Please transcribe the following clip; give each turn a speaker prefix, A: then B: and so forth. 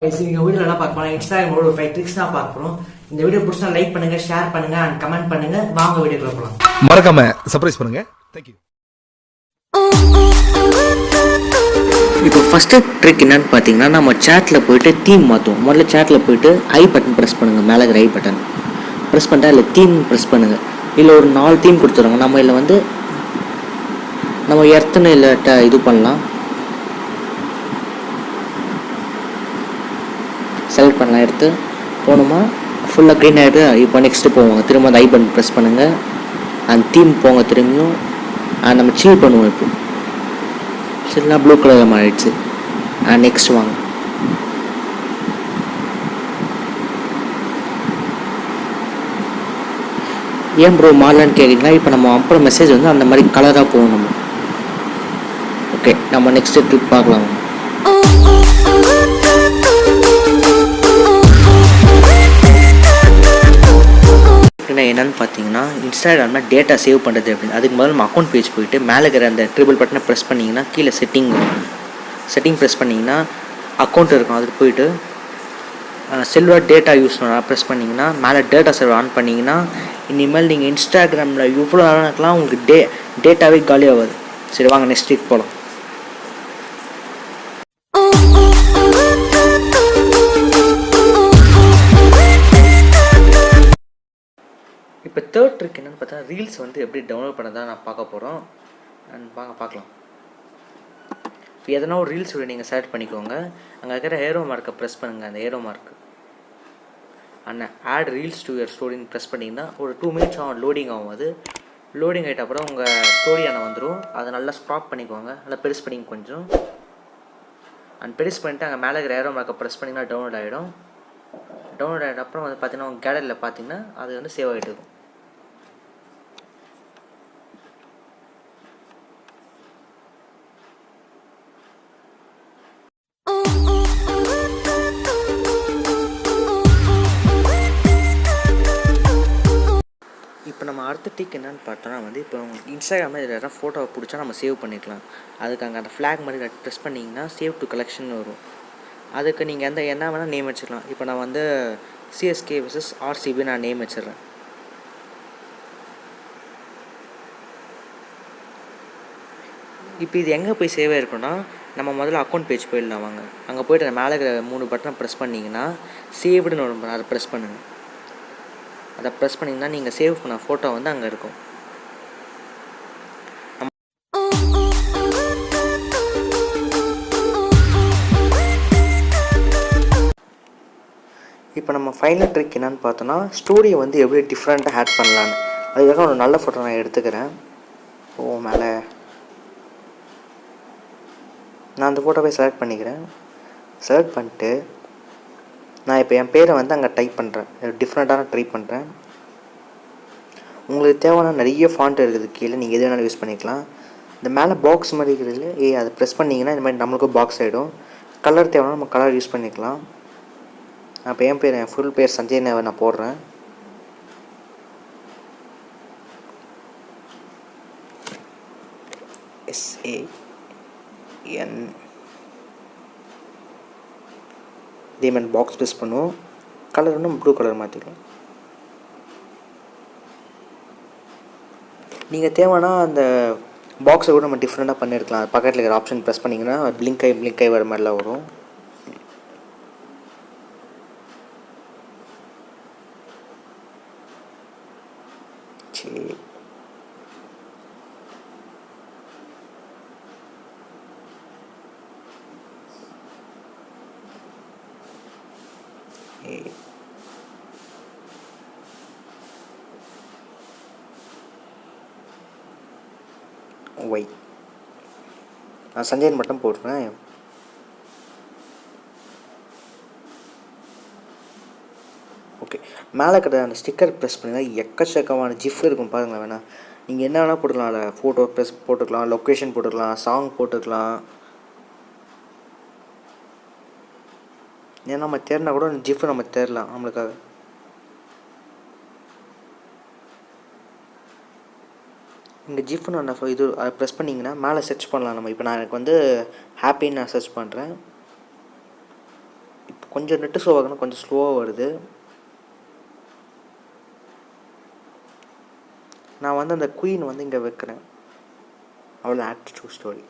A: இந்த வீடியோ என்ன பார்க்க போறோம், இன்ஸ்டாகிராமோட ஒரு 5 ட்ரிக்ஸ் தான் பார்க்க போறோம். இந்த வீடியோ பிடிச்சா லைக் பண்ணுங்க, ஷேர் பண்ணுங்க அண்ட் கமெண்ட் பண்ணுங்க. வாங்க வீடியோக்குள்ள போலாம்.
B: மறக்காம சர்ப்ரைஸ் பண்ணுங்க. Thank you.
C: இப்போ ஃபஸ்ட்டு ட்ரிக் என்னன்னு பார்த்தீங்கன்னா, நம்ம சேட்டில் போய்ட்டு தீம் மாற்றுவோம். முதல்ல சேட்டில் போய்ட்டு ஐ பட்டன் ப்ரெஸ் பண்ணுங்கள். மேலே இருக்கிற ஐ பட்டன் ப்ரெஸ் பண்ணிட்டா இல்லை தீம் ப்ரெஸ் பண்ணுங்கள். இல்லை ஒரு 4 தீம் கொடுத்துருவாங்க. நம்ம இதில் வந்து நம்ம எர்த்துன்னு இல்லை இது பண்ணலாம், செலக்ட் பண்ணலாம். எடுத்து போகணுமா ஃபுல்லாக க்ரீன் ஆகிட்டு இப்போ நெக்ஸ்ட்டு போவாங்க. திரும்ப அந்த ஐ பட்டன் ப்ரெஸ் பண்ணுங்கள், அந்த தீம் போங்க. திரும்பியும் நம்ம சீல் பண்ணுவோம். இப்போ சரிங்களா, ப்ளூ கலரில் மாறிடுச்சு. நெக்ஸ்ட் வாங்க. ஏன் ப்ரோ மாறலான்னு கேட்குறீங்களா? இப்போ நம்ம அனுப்புகிற மெசேஜ் வந்து அந்த மாதிரி கலராக போகும். நம்ம ஓகே, நம்ம நெக்ஸ்ட்டு ட்ரிப் பார்க்கலாம். என்னன்னு பார்த்தீங்கன்னா, இன்ஸ்டாகிராமில் டேட்டா சேவ் பண்ணுறது அப்படின்னு. அதுக்கு முதல்ல நம்ம அக்கௌண்ட் பேஜ் போயிட்டு மேலே இருக்கிற அந்த ட்ரிபிள் பட்டனை ப்ரெஸ் பண்ணிங்கன்னா கீழே செட்டிங் ப்ரெஸ் பண்ணிங்கன்னா அக்கௌண்ட் இருக்கும். அதுக்கு போயிட்டு செல்வர் டேட்டா யூஸ் ப்ரெஸ் பண்ணிங்கன்னா மேலே டேட்டா சர்வர் ஆன் பண்ணிங்கன்னா இனிமேல் நீங்கள் இன்ஸ்டாகிராமில் இவ்வளோ நேரம்லாம் உங்களுக்கு டேட்டாவே காலியாகாது. சரி வாங்க நெக்ஸ்ட் வீக் போகலாம். இப்போ தேர்ட் ட்ரிக் என்னென்னு பார்த்தா, ரீல்ஸ் வந்து எப்படி டவுன்லோட் பண்ணதான் நான் பார்க்க போகிறோம். அண்ட் பார்க்கலாம். இப்போ எதனா ஒரு ரீல்ஸ் வீடியோ நீங்கள் செலக்ட் பண்ணிக்கோங்க. அங்கே இருக்கிற ஏரோ மார்க்கை ப்ரெஸ் பண்ணுங்கள். அந்த arrow mark add reels to your ஸ்டோரின்னு ப்ரெஸ் பண்ணிங்கன்னா ஒரு 2 மினிட்ஸ் ஆகும், லோடிங் ஆகும். அது லோடிங் ஆகிட்ட அப்புறம் உங்கள் ஸ்டோரியான வந்துடும். அதை நல்லா ஸ்க்ராப் பண்ணிக்கோங்க, நல்லா பெருசு பண்ணிங்க கொஞ்சம். பெருசு பண்ணிவிட்டு அங்கே மேலே இருக்கிற ஏரோ மார்க்கை ப்ரெஸ் பண்ணிங்கன்னா டவுன்லோட் ஆகிடும். டவுன்லோட் ஆகிட்ட அப்புறம் வந்து பார்த்தீங்கன்னா உங்கள் கேலரியில் பார்த்தீங்கன்னா அது வந்து சேவ் ஆகிட்டு இருக்கும். இப்போ நம்ம அடுத்த ட்ரிக் என்னென்னு பார்த்தோன்னா வந்து, இப்போ உங்களுக்கு இன்ஸ்டாகிராமில் இதில் யாராவது ஃபோட்டோவை பிடிச்சா நம்ம சேவ் பண்ணிக்கலாம். அதுக்கு அங்கே அந்த ஃப்ளாக் மாதிரி ப்ரெஸ் பண்ணிங்கன்னா சேவ் டு கலெக்ஷன் வரும். அதுக்கு நீங்கள் என்ன வேணால் நேம் வச்சுக்கலாம். இப்போ நான் வந்து சிஎஸ்கே vs ஆர்சிபி நான் நேம் வச்சிடுறேன். இப்போ இது எங்கே போய் சேவ் ஆகிருக்குன்னா, நம்ம முதல்ல அக்கௌண்ட் பேஜ் போயிடலாம் வாங்க. அங்கே போய்ட்டு அந்த மேலே இருக்கிற 3 பட்டனை ப்ரெஸ் பண்ணிங்கன்னா சேவ்டுன்னு வரும். அதை ப்ரெஸ் பண்ணுங்கள். அதை ப்ரெஸ் பண்ணிங்கன்னா நீங்கள் சேவ் பண்ண ஃபோட்டோ வந்து அங்கே இருக்கும். இப்போ நம்ம ஃபைனல் ட்ரிக் என்னென்னு பார்த்தோன்னா, ஸ்டோரியை வந்து எப்படி டிஃப்ரெண்ட்டாக ஆட் பண்ணலான்னு. அதுக்காக ஒரு நல்ல ஃபோட்டோ நான் எடுத்துக்கிறேன். மேலே நான் அந்த ஃபோட்டோவை செலக்ட் பண்ணிக்கிறேன். செலக்ட் பண்ணிட்டு நான் இப்போ என் பேரை வந்து அங்கே டைப் பண்ணுறேன். டிஃப்ரெண்ட்டான ட்ரை பண்ணுறேன். உங்களுக்கு தேவையான நிறைய ஃபாண்ட் இருக்குது கீழே, நீங்கள் எது வேணாலும் யூஸ் பண்ணிக்கலாம். இந்த மேலே பாக்ஸ் மாதிரி இருக்கிறதுல அதை ப்ரெஸ் பண்ணிங்கன்னா இந்த மாதிரி நம்மளுக்கும் பாக்ஸ் ஆகிடும். கலர் தேவைன்னா நம்ம கலர் யூஸ் பண்ணிக்கலாம். நான் இப்போ என் ஃபுல் பேர் சஞ்சய் நான் போடுறேன். SAN இதே மாதிரி பாக்ஸ் ப்ரெஸ் பண்ணுவோம். கலர் வந்து ப்ளூ கலர் மாற்றிக்கலாம். நீங்கள் தேவைன்னா அந்த பாக்ஸை கூட நம்ம டிஃப்ரெண்ட்டாக பண்ணியிருக்கலாம். பக்கத்தில் இருக்கிற ஆப்ஷன் ப்ரெஸ் பண்ணிங்கன்னா பிளிங்க் ஆகி வர மாதிரிலாம் வரும். சரி, ஒய் நான் சஞ்சயன் மட்டும் போடுறேன். ஓகே, மேலே இருக்கிற அந்த ஸ்டிக்கர் ப்ரெஸ் பண்ணிங்கன்னா எக்கச்சக்கமான ஜிஃப் இருக்கும் பாருங்களேன். வேணால் நீங்கள் என்ன வேணால் போட்டுக்கலாம். அதில் ஃபோட்டோ ப்ரெஸ் போட்டுக்கலாம், லொக்கேஷன் போட்டுக்கலாம், சாங் போட்டுக்கலாம். ஏன்னா நம்ம தேடினா கூட ஜிஃப் நம்ம தேடலாம் நம்மளுக்காக. இங்கே ஜிஃப்னு நான் இது அதை ப்ரெஸ் பண்ணிங்கன்னா மேலே சர்ச் பண்ணலாம் நம்ம. இப்போ நான் எனக்கு வந்து ஹாப்பின்னு நான் சர்ச் பண்ணுறேன். இப்போ கொஞ்சம் நெட்டு ஸ்லோவாகணும், கொஞ்சம் ஸ்லோவாக வருது. நான் வந்து அந்த குயின் வந்து இங்கே வைக்கிறேன். அவ்வளோ ஆட் ட்ரூ ஸ்டோரி.